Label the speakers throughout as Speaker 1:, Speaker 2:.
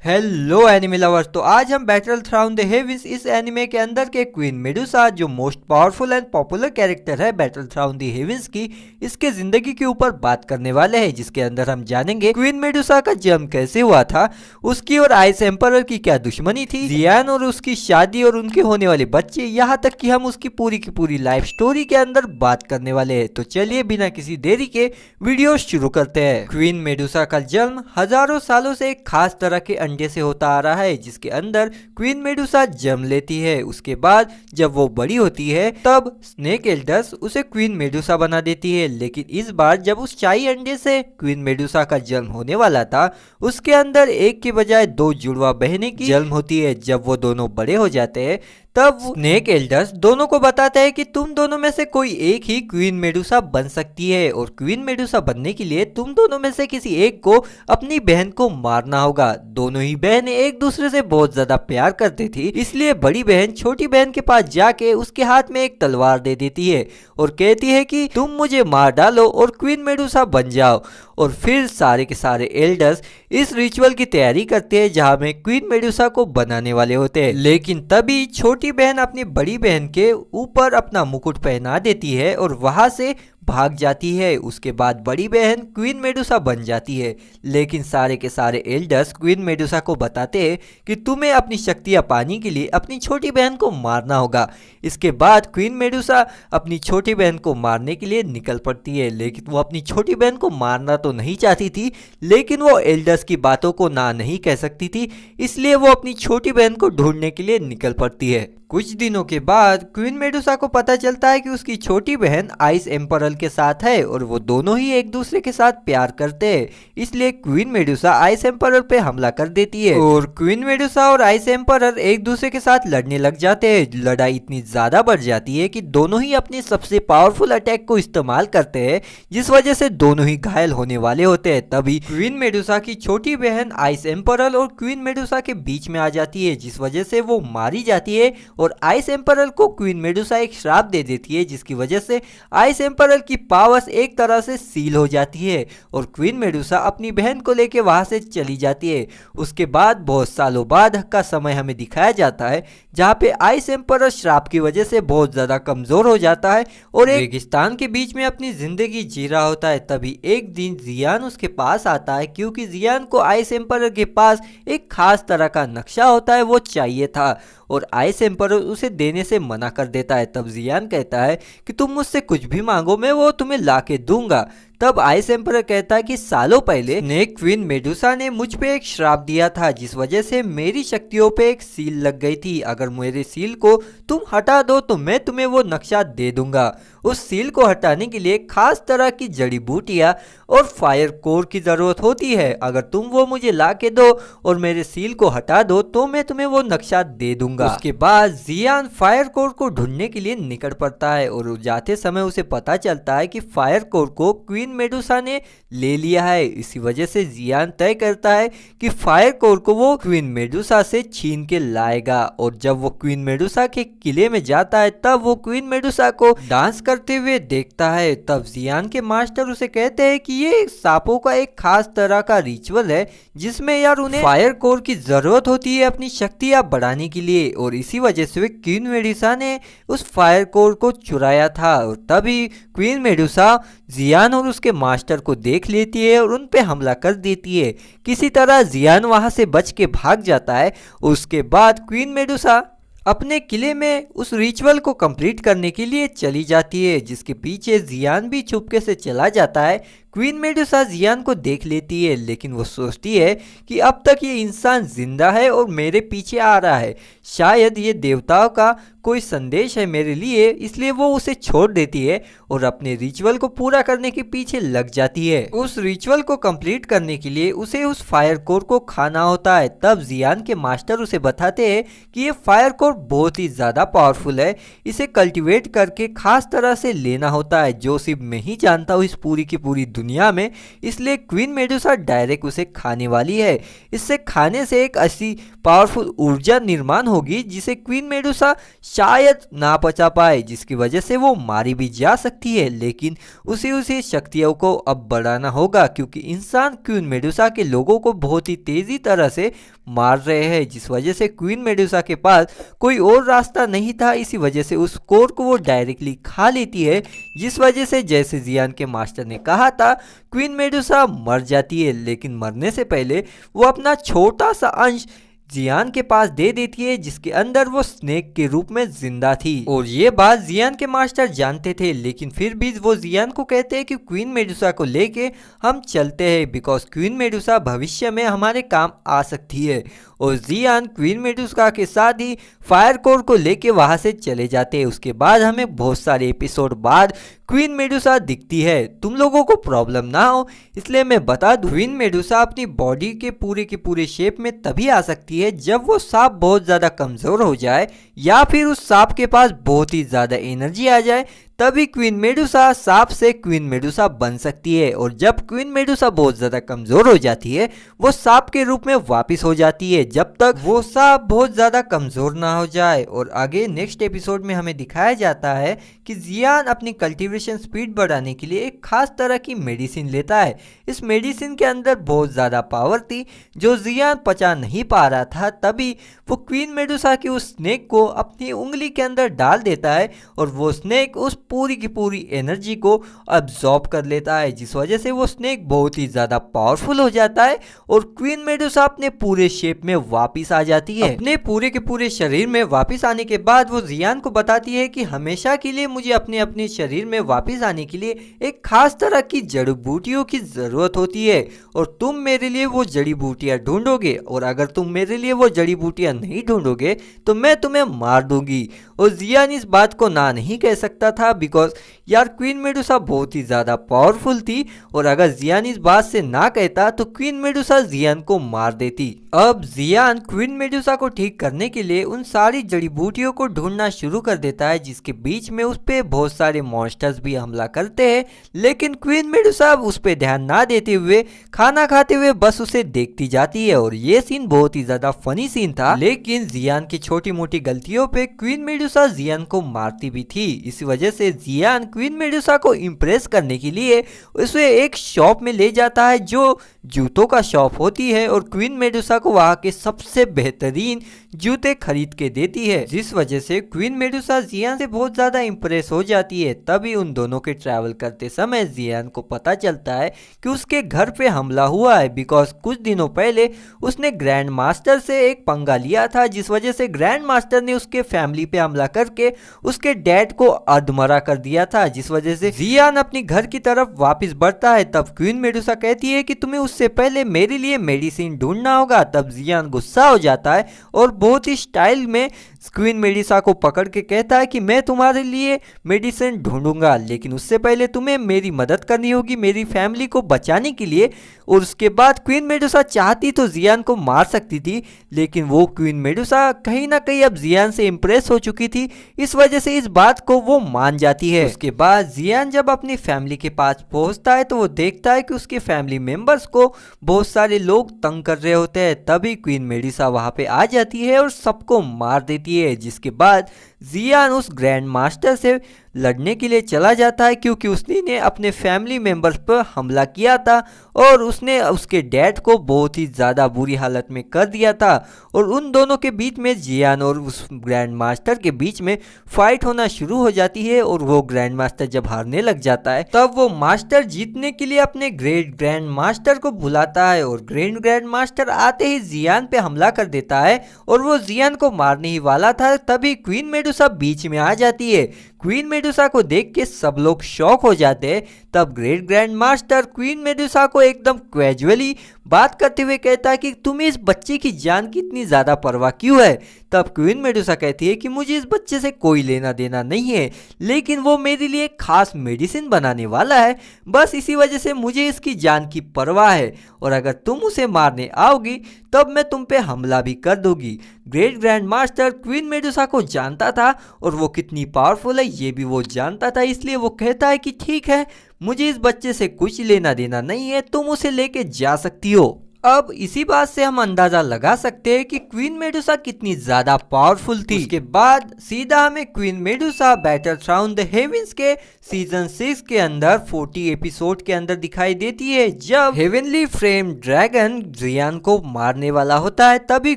Speaker 1: Hello anime lovers. तो आज हम बैटल थ्राउन द हेविंस इस एनिमे के अंदर के क्वीन मेडुसा जो most powerful and popular character है बैटल थ्राउन द हेविंस की, इसके जिंदगी के ऊपर बात करने वाले हैं, जिसके अंदर हम जानेंगे क्वीन मेडुसा का जन्म कैसे हुआ था, उसकी और आइस एम्परर की क्या दुश्मनी थी, जियान और उसकी शादी और उनके होने वाले बच्चे, यहाँ तक कि हम उसकी पूरी लाइफ स्टोरी के अंदर बात करने वाले हैं। तो चलिए बिना किसी देरी के वीडियो शुरू करते हैं। क्वीन मेडुसा का जन्म हजारों सालों से एक खास तरह के अंडे से होता आ रहा है, जिसके अंदर क्वीन मेडुसा जन्म लेती है। उसके बाद जब वो बड़ी होती है तब स्नेक एल्डर्स उसे क्वीन मेडुसा बना देती है। लेकिन इस बार जब उस शाही अंडे से क्वीन मेडुसा का जन्म होने वाला था, उसके अंदर एक के बजाय दो जुड़वा बहनें की जन्म होती है। जब वो दोनों बड़े हो जाते हैं तब स्नेक एल्डर्स दोनों को बताता है कि तुम दोनों में से कोई एक ही क्वीन मेडुसा बन सकती है, और क्वीन मेडुसा बनने के लिए तुम दोनों में से किसी एक को अपनी बहन को मारना होगा। दोनों ही बहनें एक दूसरे से बहुत ज्यादा प्यार करती थी, इसलिए बड़ी बहन छोटी बहन के पास जाके उसके हाथ में एक तलवार दे देती है और कहती है कि तुम मुझे मार डालो और क्वीन मेडुसा बन जाओ। और फिर सारे के सारे एल्डर्स इस रिचुअल की तैयारी करते हैं जहां में क्वीन मेडुसा को बनाने वाले होते हैं। लेकिन तभी छोटी बहन अपनी बड़ी बहन के ऊपर अपना मुकुट पहना देती है और वहां से भाग जाती है। उसके बाद बड़ी बहन क्वीन मेडुसा बन जाती है। लेकिन सारे के सारे एल्डर्स क्वीन मेडुसा को बताते हैं कि तुम्हें अपनी शक्तियां पाने के लिए अपनी छोटी बहन को मारना होगा। इसके बाद क्वीन मेडुसा अपनी छोटी बहन को मारने के लिए निकल पड़ती है। लेकिन वो अपनी छोटी बहन को मारना तो नहीं चाहती थी, लेकिन वो एल्डर्स की बातों को ना नहीं कह सकती थी, इसलिए वो अपनी छोटी बहन को ढूंढने के लिए निकल पड़ती है। कुछ दिनों के बाद क्वीन मेडुसा को पता चलता है कि उसकी छोटी बहन आइस एम्परर के साथ है और वो दोनों ही एक दूसरे के साथ प्यार करते हैं। इसलिए क्वीन मेडुसा आइस एम्परर पे हमला कर देती है और क्वीन मेडुसा और आइस एम्परर एक दूसरे के साथ लड़ने लग जाते हैं। लड़ाई इतनी ज्यादा बढ़ जाती है कि दोनों ही अपनी सबसे पावरफुल अटैक को इस्तेमाल करते हैं, जिस वजह से दोनों ही घायल होने वाले होते हैं। तभी क्वीन मेडुसा की छोटी बहन आइस एम्परर और क्वीन मेडुसा के बीच में आ जाती है, जिस वजह से वो मारी जाती है और आइस एम्परर को क्वीन मेडुसा एक श्राप दे देती है, जिसकी वजह से आइस एम्परर की पावर्स एक तरह से सील हो जाती है और क्वीन मेडुसा अपनी बहन को लेके वहां से चली जाती है। उसके बाद बहुत सालों बाद का समय हमें दिखाया जाता है, जहां पे आइस एम्परर श्राप की वजह से बहुत ज्यादा कमजोर हो जाता है और एक रेगिस्तान के बीच में अपनी जिंदगी जी रहा होता है। तभी एक दिन जियान उसके पास आता है, क्योंकि जियान को आइस एम्परर के पास एक खास तरह का नक्शा होता है, वो चाहिए था और आइस एम्परर उसे देने से मना कर देता है। तब जियान कहता है कि तुम मुझसे कुछ भी मांगो, मैं वो तुम्हें ला के दूंगा। तब आइस एम्परर कहता है कि सालों पहले स्नेक क्वीन मेडुसा ने मुझ पे एक श्राप दिया था, जिस वजह से मेरी शक्तियों पे एक सील लग गई थी। अगर मेरे सील को तुम हटा दो तो मैं तुम्हें वो नक्शा दे दूंगा। उस सील को हटाने के लिए खास तरह की जड़ी बूटियां और फायर कोर की जरूरत होती है। अगर तुम वो मुझे ला के दो और मेरे सील को हटा दो तो मैं तुम्हें वो नक्शा दे दूंगा। उसके बाद जियान फायर कोर को ढूंढने के लिए निकल पड़ता है और जाते समय उसे पता चलता है कि फायर कोर को क्वीन मेडुसा ने ले लिया है। इसी वजह से जियान तय करता है कि फायर कोर को वो क्वीन मेडुसा से छीन के लाएगा। और जब वो क्वीन मेडुसा के किले में जाता है तब वो क्वीन मेडुसा को डांस करते हुए देखता है। तब जियान के मास्टर उसे कहते हैं कि ये सांपों का एक खास तरह का रिचुअल है, जिसमें यार उन्हें फायर कोर की जरूरत होती है अपनी शक्तियां बढ़ाने के लिए, और इसी वजह से क्वीन मेडुसा ने उस फायर कोर को चुराया था। और तभी क्वीन मेडुसा जियान और उसके मास्टर को देख लेती है और उन पे हमला कर देती है। किसी तरह जियान वहां से बच के भाग जाता है। उसके बाद क्वीन मेडुसा अपने किले में उस रिचुअल को कंप्लीट करने के लिए चली जाती है, जिसके पीछे जियान भी चुपके से चला जाता है। क्वीन मेडुसा जियान को देख लेती है, लेकिन वो सोचती है कि अब तक ये इंसान जिंदा है और मेरे पीछे आ रहा है, शायद ये देवताओं का कोई संदेश है मेरे लिए, इसलिए वो उसे छोड़ देती है और अपने रिचुअल को पूरा करने के पीछे लग जाती है। उस रिचुअल को कंप्लीट करने के लिए उसे उस फायर कोर को खाना होता है। तब जियान के मास्टर उसे बताते हैं कि ये फायर कोर बहुत ही ज्यादा पावरफुल है, इसे कल्टीवेट करके खास तरह से लेना होता है, जो सिर्फ मैं ही जानता हूँ इस पूरी की पूरी दुनिया में, इसलिए क्वीन मेडुसा डायरेक्ट उसे खाने वाली है। इससे खाने से एक ऐसी पावरफुल ऊर्जा निर्माण होगी जिसे क्वीन मेडुसा शायद ना पचा पाए, जिसकी वजह से वो मारी भी जा सकती है। लेकिन उसी शक्तियों को अब बढ़ाना होगा क्योंकि इंसान क्वीन मेडुसा के लोगों को बहुत ही तेजी तरह से मार रहे हैं, जिस वजह से क्वीन मेडुसा के पास कोई और रास्ता नहीं था। इसी वजह से उस कोर को वो डायरेक्टली खा लेती है, जिस वजह से जैसे जियान के मास्टर ने कहा था क्वीन मेडुसा मर जाती है, लेकिन मरने से पहले वो अपना छोटा सा अंश जियान के पास दे देती है, जिसके अंदर वो स्नेक के रूप में जिंदा थी। और ये बात जियान के मास्टर जानते थे, लेकिन फिर भी वो जियान को कहते हैं कि क्वीन मेडुसा को लेके हम चलते हैं, बिकॉज क्वीन मेडुसा भविष्य में हमारे काम आ सकती है। और जियान क्वीन मेडुसा के साथ ही फायर कोर को लेके वहां से चले जाते हैं। उसके बाद हमें बहुत सारे एपिसोड बाद क्वीन मेडुसा दिखती है। तुम लोगों को प्रॉब्लम ना हो इसलिए मैं बता दूं, क्वीन मेडुसा अपनी बॉडी के पूरे शेप में तभी आ सकती है जब वो सांप बहुत ज्यादा कमजोर हो जाए या फिर उस सांप के पास बहुत ही ज्यादा एनर्जी आ जाए, तभी क्वीन मेडुसा सांप से क्वीन मेडुसा बन सकती है। और जब क्वीन मेडुसा बहुत ज्यादा कमजोर हो जाती है वो सांप के रूप में वापस हो जाती है, जब तक वो सांप बहुत ज्यादा कमजोर ना हो जाए। और आगे नेक्स्ट एपिसोड में हमें दिखाया जाता है कि जियान अपनी कल्टीवेशन स्पीड बढ़ाने के लिए एक खास तरह की मेडिसिन लेता है। इस मेडिसिन के अंदर बहुत ज्यादा पावर थी जो जियान पचा नहीं पा रहा था, तभी वो क्वीन मेडुसा की उस स्नेक को अपनी उंगली के अंदर डाल देता है और वो स्नेक उस पूरी की पूरी एनर्जी को अब्सॉर्ब कर लेता है, जिस वजह से वो स्नेक बहुत ही ज्यादा पावरफुल हो जाता है और क्वीन मेडुसा अपने पूरे शेप में वापस आ जाती है। अपने पूरे के पूरे शरीर में वापस आने के बाद वो जियान को बताती है कि हमेशा के लिए मुझे अपने शरीर में वापस आने के लिए एक खास तरह की जड़ी बूटियों की जरूरत होती है और तुम मेरे लिए वो जड़ी बूटियां ढूंढोगे, और अगर तुम मेरे लिए वो जड़ी बूटियां नहीं ढूंढोगे तो मैं तुम्हें मार दूंगी। और जियान इस बात को ना नहीं कह सकता था बिकॉज यार क्वीन मेडुसा बहुत ही ज्यादा पावरफुल थी और अगर जियान इस बात से ना कहता तो क्वीन मेडुसा जियान को मार देती। अब जियान क्वीन मेडुसा को ठीक करने के लिए उन सारी जड़ी बूटियों को ढूंढना शुरू कर देता है, जिसके बीच में उस पे बहुत सारे मॉन्स्टर्स भी हमला करते हैं, लेकिन क्वीन मेडुसा उस पे ध्यान ना देते हुए खाना खाते हुए बस उसे देखती जाती है। और ये सीन बहुत ही ज्यादा फनी सीन था, लेकिन जियान की छोटी मोटी गलतियों पे क्वीन मेडुसा जियान को मारती भी थी। इसी वजह से जियान क्वीन मेडुसा को इम्प्रेस करने के लिए उसे एक शॉप में ले जाता है जो जूतों का शॉप होती है और क्वीन मेडुसा को वहां के सबसे बेहतरीन जूते खरीद के देती है, जिस वजह से क्वीन मेडुसा जियान से बहुत ज्यादा इम्प्रेस हो जाती है। तभी उन दोनों के ट्रैवल करते समय जियान को पता चलता है कि उसके घर पे हमला हुआ है, बिकॉज कुछ दिनों पहले उसने ग्रैंड मास्टर से एक पंगा लिया था, जिस वजह से ग्रैंड मास्टर ने उसके फैमिली पे हमला करके उसके डैड को अधमरा कर दिया था, जिस वजह से जियान अपनी घर की तरफ वापस बढ़ता है। तब क्वीन मेडुसा कहती है कि तुम्हें उससे पहले मेरे लिए मेडिसिन ढूंढना होगा। तब जियान गुस्सा हो जाता है और बहुत ही स्टाइल में क्वीन मेडुसा को पकड़ के कहता है कि मैं तुम्हारे लिए मेडिसिन ढूंढूंगा, लेकिन उससे पहले तुम्हें मेरी मदद करनी होगी मेरी फैमिली को बचाने के लिए। और उसके बाद क्वीन मेडुसा चाहती तो जियान को मार सकती थी, लेकिन वो क्वीन मेडुसा कहीं ना कहीं अब जियान से इम्प्रेस हो चुकी थी, इस वजह से इस बात को वो मान जाती है। उसके बाद जियान जब अपनी फैमिली के पास पहुंचता है तो वो देखता है कि उसके फैमिली मेंबर्स को बहुत सारे लोग तंग कर रहे होते हैं। तभी क्वीन मेडुसा वहां पे आ जाती है और सबको मार देती है, जिसके बाद जियान उस ग्रैंड मास्टर से लड़ने के लिए चला जाता है क्योंकि उसने अपने फैमिली मेंबर्स पर हमला किया था और उसने उसके डैड को बहुत ही ज़्यादा बुरी हालत में कर दिया था। और उन दोनों के बीच में जियान और उस ग्रैंड मास्टर के बीच में फाइट होना शुरू हो जाती है और वो ग्रैंड मास्टर जब हारने लग जाता है तब वो मास्टर जीतने के लिए अपने ग्रेट ग्रैंड मास्टर को बुलाता है और ग्रैंड मास्टर आते ही जियान पे हमला कर देता है और वो जियान को मारने ही वाला था। तभी क्वीन मेडुसा बीच में आ जाती है। क्वीन मेडुसा को देख के सब लोग शॉक हो जाते हैं। तब great grand master queen Medusa को एकदम कैजुअली बात करते हुए कहता है कि तुम्हें इस बच्चे की जान की इतनी ज्यादा परवाह क्यों है। तब क्वीन मेडुसा कहती है कि मुझे इस बच्चे से कोई लेना देना नहीं है, लेकिन वो मेरे लिए खास मेडिसिन बनाने वाला है, बस इसी वजह से मुझे इसकी जान की परवाह है और अगर तुम उसे मारने आओगी तब मैं तुम पे हमला भी कर दूंगी। Great grand master queen Medusa को जानता था और वो कितनी पावरफुल है ये भी वो जानता था, इसलिए वो कहता है कि ठीक है मुझे इस बच्चे से कुछ लेना देना नहीं है, तुम उसे लेके जा सकती हो। अब इसी बात से हम अंदाजा लगा सकते हैं कि क्वीन मेडुसा कितनी ज्यादा पावरफुल थी। उसके बाद सीधा हमें क्वीन मेडुसा बैटलथ्रॉन द हेवेंस के सीजन 6 के अंदर 40 एपिसोड के अंदर दिखाई देती है, जब हेवनली फ्लेम ड्रैगन जियान को मारने वाला होता है। तभी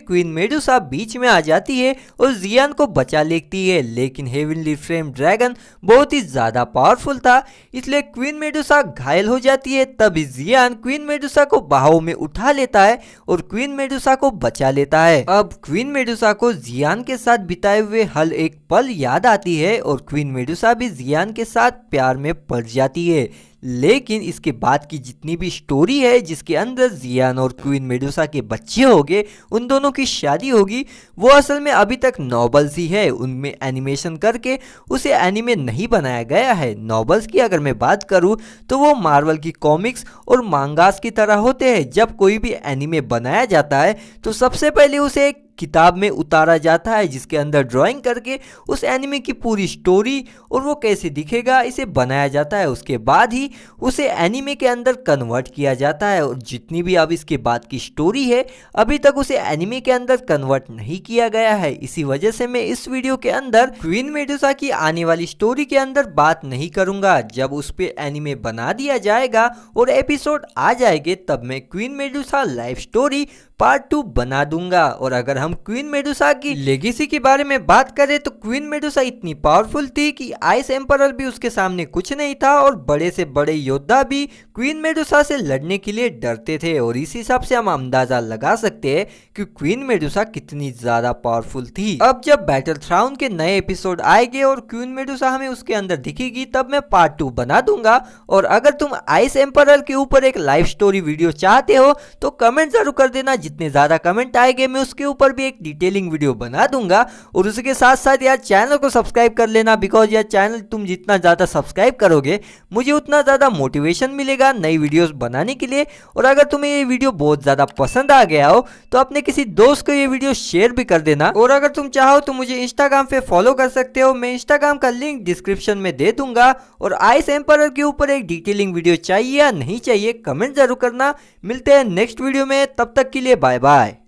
Speaker 1: क्वीन मेडुसा बीच में आ जाती है और जियान को बचा लेती है, लेकिन हेवनली फ्लेम ड्रैगन बहुत ही ज्यादा पावरफुल था, इसलिए क्वीन मेडुसा घायल हो जाती है। तभी जियान क्वीन मेडुसा को बाहों में उठा लेता है और क्वीन मेडुसा को बचा लेता है। अब क्वीन मेडुसा को जियान के साथ बिताए हुए हर एक पल याद आती है और क्वीन मेडुसा भी जियान के साथ प्यार में पड़ जाती है। लेकिन इसके बाद की जितनी भी स्टोरी है जिसके अंदर जियान और क्वीन मेडुसा के बच्चे होंगे, उन दोनों की शादी होगी, वो असल में अभी तक नॉवेल्स ही है। उनमें एनिमेशन करके उसे एनिमे नहीं बनाया गया है। नॉवेल्स की अगर मैं बात करूं तो वो मार्वल की कॉमिक्स और मांगास की तरह होते हैं। जब कोई भी एनिमे बनाया जाता है तो सबसे पहले उसे एक किताब में उतारा जाता है जिसके अंदर ड्राइंग करके उस एनिमे की पूरी स्टोरी और वो कैसे दिखेगा इसे बनाया जाता है। उसके बाद ही उसे एनिमे के अंदर कन्वर्ट किया जाता है और जितनी भी अब इसके बाद की स्टोरी है अभी तक उसे एनिमे के अंदर कन्वर्ट नहीं किया गया है। इसी वजह से मैं इस वीडियो के अंदर क्वीन मेडुसा की आने वाली स्टोरी के अंदर बात नहीं करूंगा। जब उस पे एनिमे बना दिया जाएगा और एपिसोड आ जाएंगे तब मैं queen Medusa live story part 2 बना दूंगा। और अगर हम क्वीन मेडुसा की लेगेसी के बारे में बात करें तो क्वीन मेडुसा इतनी पावरफुल थी कि आइस एम्परर भी उसके सामने कुछ नहीं था और बड़े से बड़े योद्धा भी क्वीन मेडुसा से लड़ने के लिए डरते थे। और इस हिसाब से हम अंदाजा लगा सकते हैं कि क्वीन मेडुसा कितनी ज्यादा पावरफुल थी। अब जब बैटलथ्रॉन के नए एपिसोड आएंगे और क्वीन मेडुसा हमें उसके अंदर दिखेगी तब मैं पार्ट 2 बना दूंगा। और अगर तुम आइस एम्परर के ऊपर एक लाइव स्टोरी वीडियो चाहते हो तो कमेंट जरूर कर देना। जितने ज्यादा कमेंट आएंगे मैं उसके ऊपर भी एक डिटेलिंग वीडियो बना दूंगा। और उसके साथ साथ यार चैनल को सब्सक्राइब कर लेना, बिकॉज यार चैनल तुम जितना ज्यादा सब्सक्राइब करोगे मुझे उतना ज्यादा मोटिवेशन मिलेगा नई वीडियोस बनाने के लिए। और अगर तुम्हें ये वीडियो बहुत ज्यादा पसंद आ गया हो तो अपने किसी दोस्त को ये वीडियो शेयर भी कर देना। और अगर तुम चाहो तो मुझे इंस्टाग्राम पे फॉलो कर सकते हो, मैं इंस्टाग्राम का लिंक डिस्क्रिप्शन में दे दूंगा। और आइस एम्परर के ऊपर एक डिटेलिंग वीडियो चाहिए या नहीं चाहिए कमेंट जरूर करना। मिलते हैं नेक्स्ट वीडियो में, तब तक के लिए बाय बाय।